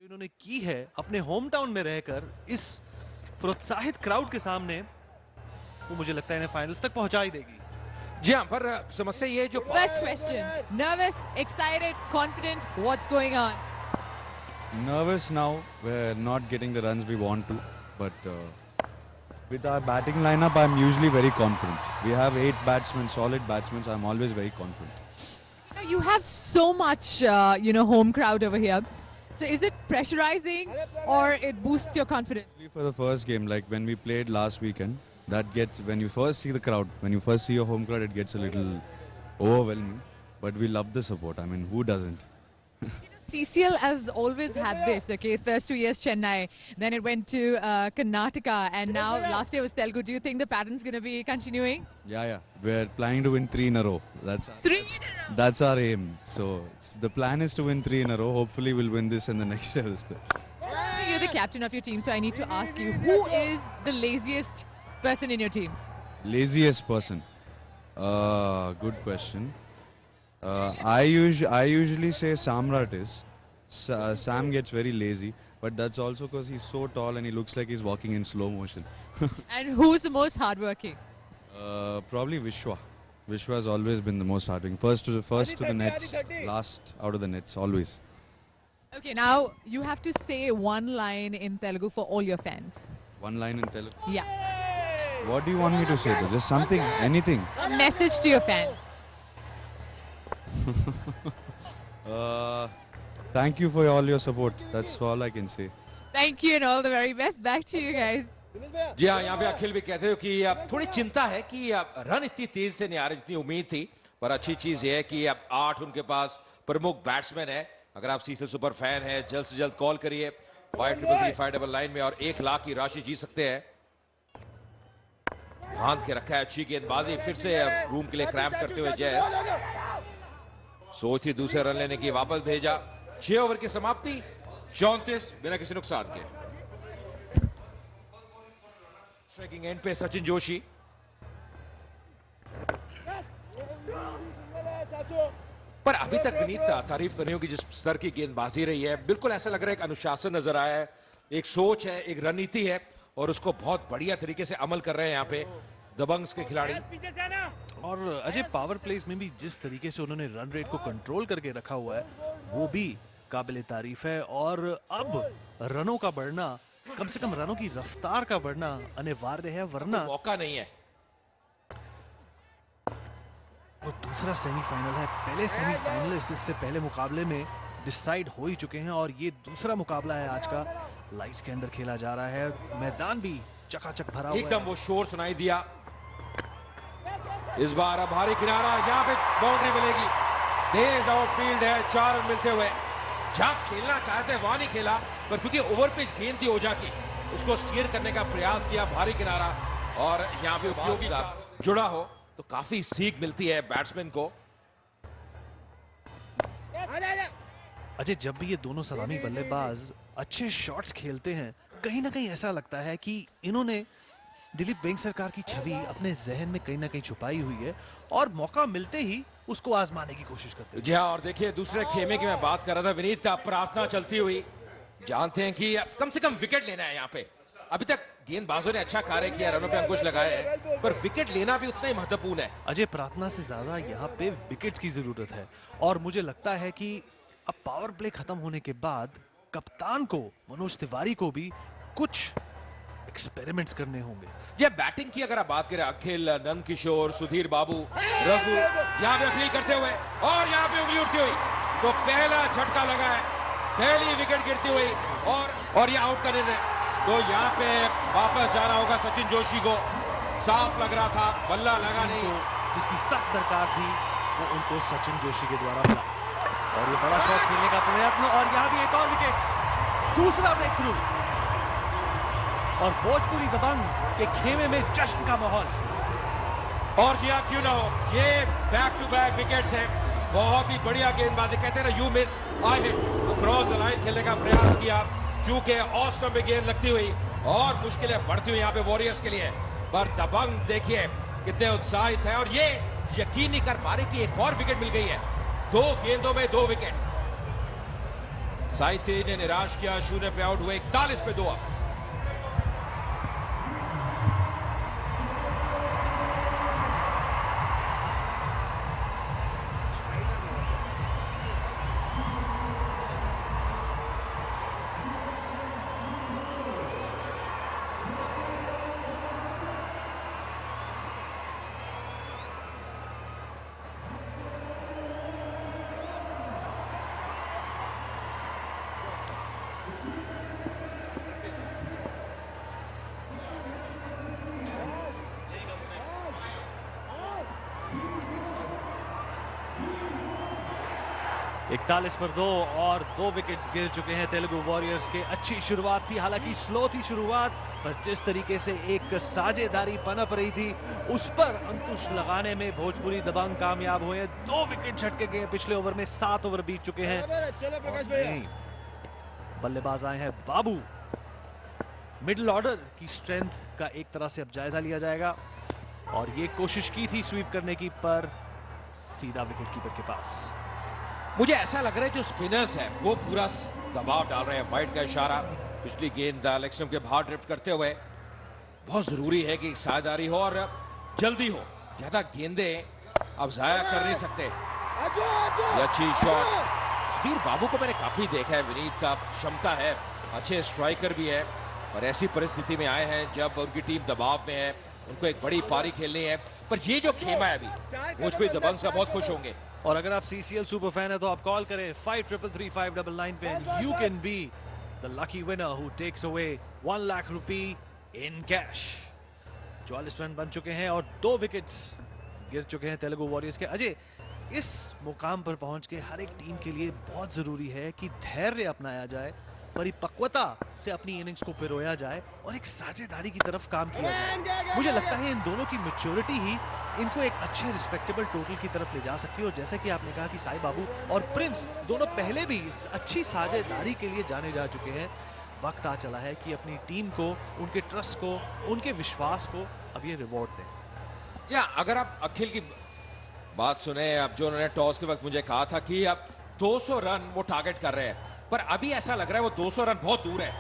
इन्होंने की है अपने होम टाउन में रहकर इस प्रोत्साहित क्राउड के सामने, वो मुझे लगता है इन्हें फाइनल्स तक पहुंचा ही देगी। जी हाँ, पर समस्या ये जो First question, nervous, excited, confident, what's going on? Nervous now, we're not getting the runs we want to, but with our batting lineup, I'm usually very confident. We have 8 batsmen, solid batsmen, so I'm always very confident. You have so much, home crowd over here. So is it pressurizing or it boosts your confidence? For the first game, like when we played last weekend, that gets, when you first see the crowd, when you first see your home crowd, it gets a little overwhelming. But we love the support. I mean, who doesn't? CCL has always had this, okay? First 2 years Chennai, then it went to Karnataka, and now last year was Telugu. Do you think the pattern's going to be continuing? Yeah. We're planning to win 3 in a row. That's our aim. So the plan is to win 3 in a row. Hopefully we'll win this in the next year. You're the captain of your team, so I need to ask you, who is the laziest person in your team? Laziest person? Good question. I usually say Samrat is. Sam gets very lazy, but that's also because he's so tall and he looks like he's walking in slow motion. And who's the most hardworking? Probably Vishwa. Vishwa has always been the most hardworking. First to the nets, last out of the nets, always. Okay, now you have to say one line in Telugu for all your fans. One line in Telugu. Yeah. What do you want me to say? Just something, anything. A message to your fans. Thank you for all your support. That's all I can say. Thank you and all the very best. Back to you guys. जी हाँ, यहाँ पे अखिल भी कहते हो कि थोड़ी चिंता है कि रन इतनी तेज से नहीं आ रही जितनी उम्मीद थी, पर अच्छी चीज ये है कि अब 8 उनके पास प्रमुख बैट्समैन है। अगर आप सीसीएल सुपर फैन है, जल्द से जल्द कॉल करिए 533599 में और 1 लाख की राशि जीत सकते हैं। बांध के रखा है, अच्छी गेंदबाजी, फिर से रूम के लिए क्रैम्प करते हुए जय सोच थी दूसरे रन लेने की, वापस भेजा। 6 ओवर की समाप्ति, 34 बिना किसी नुकसान के। स्ट्राइकिंग एंड पे सचिन जोशी, पर अभी तक विनीत तारीफ करनी होगी जिस स्तर की गेंदबाजी रही है। बिल्कुल ऐसा लग रहा है एक अनुशासन नजर आया है, एक सोच है, एक रणनीति है और उसको बहुत बढ़िया तरीके से अमल कर रहे हैं यहाँ पे दबंग्स के खिलाड़ी। और अजय, पावर प्लेस में भी जिस तरीके से उन्होंने रन रेट को कंट्रोल करके रखा हुआ है वो भी काबिले तारीफ है। और अब रनों का बढ़ना, कम से कम रनों की रफ्तार का बढ़ना अनिवार्य है, वरना मौका नहीं है। वो दूसरा सेमीफाइनल है, पहले सेमीफाइनलिस्ट इससे पहले मुकाबले में डिसाइड हो ही चुके हैं और ये दूसरा मुकाबला है आज का। लाइट्स के अंदर खेला जा रहा है, मैदान भी चकाचक भरा हुआ है। एकदम वो शोर सुनाई दिया। इस बार अब भारी किनारा, यहाँ पे बाउंड्री मिलेगी। तेज आउटफील्ड है, 4 रन मिलते हुए। जहां खेलना चाहते वहां नहीं खेला, पर क्योंकि ओवर पिच गेंद थी ओझा की, उसको स्टीयर करने का प्रयास किया, भारी किनारा। और यहाँ पे उपयोगी जुड़ा हो तो काफी सीख मिलती है बैट्समैन को। अजय, जब भी ये दोनों सलामी बल्लेबाज अच्छे शॉट्स खेलते हैं, कहीं ना कहीं ऐसा लगता है कि इन्होंने दिलीप वेंग सरकार की छवि अपने जहन में कहीं ना कहीं छुपाई हुई है और मौका मिलते ही उसको आजमाने की कोशिश करते हैं। जी हाँ, और देखिए दूसरे खेमे की मैं बात कर रहा था विनीत, प्रार्थना चलती हुई। जानते हैं कि कम से कम विकेट लेना है यहाँ पे। अभी तक गेंदबाजों ने अच्छा कार्य किया, रनों पे अंकुश लगाए हैं, पर विकेट लेना भी उतना ही महत्वपूर्ण है। अजय, प्रार्थना से ज्यादा यहाँ पे विकेट्स की जरूरत है और मुझे लगता है कि अब पावर प्ले खत्म होने के बाद कप्तान को, मनोज तिवारी को भी कुछ एक्सपेरिमेंट्स करने होंगे। ये बैटिंग की अगर आप बात करें, अखिल, नंद किशोर, सुधीर बाबू, रघु यहाँ पे अपील करते हुए और यहाँ पे उंगली उठती हुई, तो पहला झटका लगा है, पहली विकेट गिरती हुई और ये आउट करने ने, तो यहाँ पे वापस जाना होगा सचिन जोशी को। साफ लग रहा था, बल्ला लगा नहीं। जिसकी सख्त दरकार थी वो उनको सचिन जोशी के द्वारा मिला और ये बड़ा शॉट खेलने का प्रयत्न, और यहाँ भी एक और विकेट, दूसरा ब्रेक थ्रू और भोजपुरी दबंग के खेमे में जश्न का माहौल। और जी क्यों ना हो, ये बैक टू बैक विकेट्स हैं, बहुत ही बढ़िया गेंदबाजी। कहते हैं ना, you miss I hit, cross the line खेलने का प्रयास किया, चूंकि ऑस्ट्रेलिया में गेंद लगती हुई और मुश्किलें बढ़ती हुई यहाँ पे वॉरियर्स के लिए। पर दबंग देखिए कितने उत्साहित है और ये यकीन नहीं कर पा रहे कि एक और विकेट मिल गई है। 2 गेंदों में 2 विकेट। साइती ने निराश किया, शून्य पे आउट हुए, 41 पे 2 अब। इकतालीस पर 2 और 2 विकेट्स गिर चुके हैं तेलुगु वॉरियर्स के। अच्छी शुरुआत थी, हालांकि स्लो थी शुरुआत, पर जिस तरीके से एक साझेदारी पनप रही थी उस पर अंकुश लगाने में भोजपुरी दबंग कामयाब हुए हैं। 2 विकेट झटके गए पिछले ओवर में, 7 ओवर बीत चुके हैं। बल्लेबाज आए हैं बाबू। मिडिल ऑर्डर की स्ट्रेंथ का एक तरह से अब जायजा लिया जाएगा, और ये कोशिश की थी स्वीप करने की, पर सीधा विकेट कीपर के पास। मुझे ऐसा लग रहा है जो स्पिनर्स हैं वो पूरा दबाव डाल रहे हैं। वाइड का इशारा, पिछली गेंद लेग स्टंप के बाहर ड्रिफ्ट करते हुए। बहुत जरूरी है कि साझेदारी हो और जल्दी हो, ज्यादा गेंदें अब जाया कर नहीं सकते। ये अच्छी शॉट। सुधीर बाबू को मैंने काफी देखा है, विनीत का क्षमता है, अच्छे स्ट्राइकर भी है, और ऐसी परिस्थिति में आए हैं जब उनकी टीम दबाव में है, उनको एक बड़ी पारी खेलनी है। पर ये जो खेमा है अभी, भोजपुरी दबंग से बहुत खुश होंगे। और अगर आप CCL सुपर फैन है तो आप कॉल करें 5333 पे। You can be the lucky winner who takes away 1 lakh rupee in cash. 44 run बन चुके हैं और 2 विकेट्स गिर चुके हैं तेलुगु वॉरियर्स के। अजय, इस मुकाम पर पहुंच के हर एक टीम के लिए बहुत जरूरी है कि धैर्य अपनाया जाए, परिपक्वता से अपनी इनिंग्स को पिरोया जाए और एक साझेदारी की तरफ काम किया जाए। मुझे लगता है इन दोनों की मैच्योरिटी ही इनको एक अच्छे रिस्पेक्टेबल टोटल की तरफ ले जा सकती है। और जैसे कि आपने कहा कि साई बाबू और प्रिंस दोनों पहले भी अच्छी साझेदारी के लिए जाने जा चुके हैं। वक्त आ चला है कि अपनी टीम को, उनके ट्रस्ट को, उनके विश्वास को अब ये रिवॉर्ड दें। या अगर आप अखिल की बात सुने, अब जो उन्होंने टॉस के वक्त मुझे कहा था कि अब 200 रन वो टारगेट कर रहे हैं, पर अभी ऐसा लग रहा है वो 200 रन बहुत दूर है।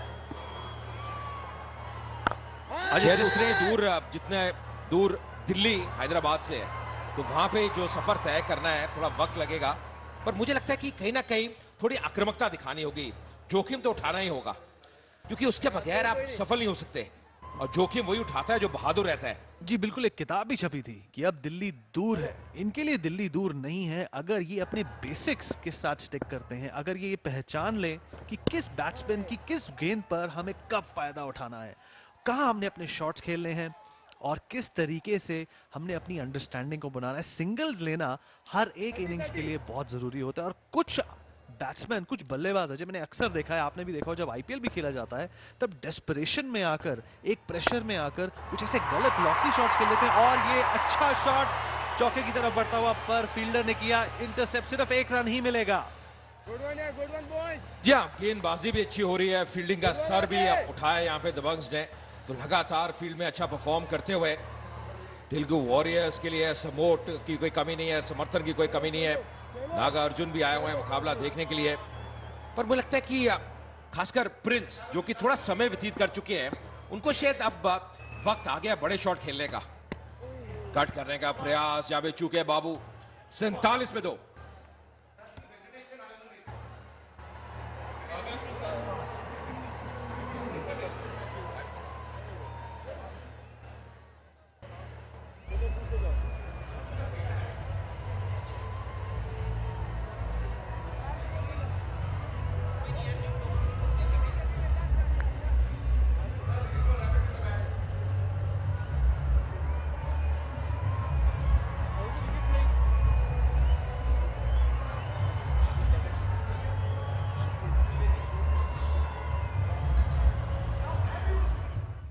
जितने दूर दिल्ली हैदराबाद से है, तो वहां पे जो सफर तय करना है थोड़ा वक्त लगेगा। पर मुझे लगता है कि कहीं ना कहीं थोड़ी आक्रामकता दिखानी होगी, जोखिम तो उठाना ही होगा, क्योंकि उसके बगैर आप सफल नहीं हो सकते। और जोखिम वही उठाता है जो बहादुर रहता है। जी बिल्कुल, एक किताब भी छपी थी कि अब दिल्ली दूर है। इनके लिए दिल्ली दूर नहीं है अगर ये अपने बेसिक्स के साथ स्टिक करते हैं, अगर ये पहचान ले कि किस बैट्समैन की किस गेंद पर हमें कब फायदा उठाना है, कहां हमने अपने शॉट्स खेलने हैं और किस तरीके से हमने अपनी अंडरस्टैंडिंग को बनाना है। सिंगल्स लेना हर एक इनिंग्स के लिए बहुत जरूरी होता है। और कुछ बैट्समैन, कुछ बल्लेबाज है, जो मैंने अक्सर देखा है, आपने भी देखा हो, जब IPL भी खेला जाता है तब डेस्परेशन में आकर, एक प्रेशर में आकर कुछ ऐसे गलत लॉफ्टी शॉट्स खेल लेते हैं। और ये अच्छा शॉट चौके की तरफ बढ़ता हुआ, पर फील्डर ने किया इंटरसेप्ट। सिर्फ 1 रन ही मिलेगा। जी हाँ, गेंदबाजी भी अच्छी हो रही है, फील्डिंग का स्तर भी उठाया यहाँ पे दबंग्स ने, तो लगातार फील्ड में अच्छा परफॉर्म करते हुए तेलुगु वॉरियर्स के लिए सपोर्ट की कोई कमी नहीं है, समर्थन की कोई कमी नहीं है। नागा अर्जुन भी आए हुए हैं मुकाबला देखने के लिए। पर मुझे लगता है कि खासकर प्रिंस, जो कि थोड़ा समय व्यतीत कर चुके हैं, उनको शायद अब वक्त आ गया बड़े शॉट खेलने का। कट करने का प्रयास, जहां पे चूके बाबू। 47 पे 2।